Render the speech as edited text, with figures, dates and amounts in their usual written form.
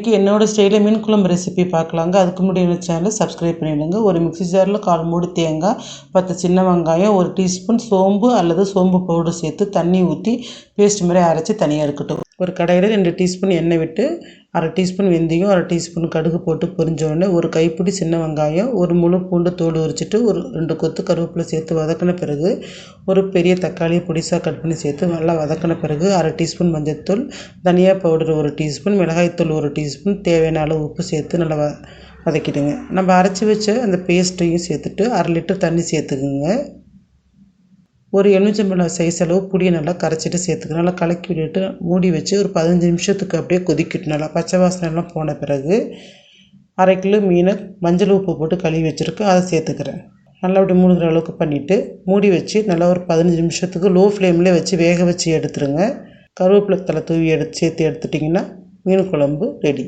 இன்றைக்கி என்னோடய ஸ்டைலில் மீன் குழம்பு ரெசிபி பார்க்கலாங்க. அதுக்கு முன்னாடி என்ன சேனலை சப்ஸ்கிரைப் பண்ணிவிடுங்க. ஒரு மிக்ஸி ஜாரில் 1/4 மூடி தேங்காய், 10 சின்ன வெங்காயம், 1 டீஸ்பூன் சோம்பு அல்லது சோம்பு பவுடர் சேர்த்து தண்ணி ஊற்றி பேஸ்ட் மாதிரி அரைச்சி தனியாக இருக்கட்டும். ஒரு கடாயில் 2 டீஸ்பூன் எண்ணெய் விட்டு 1/2 டீஸ்பூன் வெந்தயம், 1/2 டீஸ்பூன் கடுகு போட்டு பொரிஞ்ச உடனே ஒரு கைப்பிடி சின்ன வெங்காயம், ஒரு முழு பூண்டு தோல் உரிச்சிட்டு ஒரு 2 கொத்து கருவேப்பிலை சேர்த்து வதக்கின பிறகு ஒரு பெரிய தக்காளியை பொடிசாக கட் பண்ணி சேர்த்து நல்லா வதக்கின பிறகு 1/2 டீஸ்பூன் மஞ்சள்தூள், தனியா பவுடர் 1 டீஸ்பூன், மிளகாய்த்தூள் 1 டீஸ்பூன், தேவையான அளவு உப்பு சேர்த்து நல்லா வதக்கிடுங்க. நம்ம அரைச்சி வச்ச அந்த பேஸ்ட்டையும் சேர்த்துட்டு 1/2 லிட்டர் தண்ணி சேர்த்துக்குங்க. ஒரு எலுமிச்சம்பழம் சைஸ் அளவு புளியை நல்லா கரைச்சிட்டு சேர்த்துக்கணும். நல்லா கலக்கி விட்டுட்டு மூடி வச்சு ஒரு 15 நிமிஷத்துக்கு அப்படியே கொதிக்கிட்டு நல்லா பச்சை வாசனைலாம் போன பிறகு 1/2 கிலோ மீனை மஞ்சள் உப்பு போட்டு கழுவி வச்சுருக்கேன், அதை சேர்த்துக்கிறேன். நல்லா அப்படி மூழ்கிற அளவுக்கு பண்ணிவிட்டு மூடி வச்சு நல்லா ஒரு 15 நிமிஷத்துக்கு லோ ஃப்ளேம்லேயே வச்சு வேக வச்சு எடுத்துருங்க. கருவேப்பிலை தலை தூவி சேர்த்து எடுத்துட்டிங்கன்னா மீன் குழம்பு ரெடி.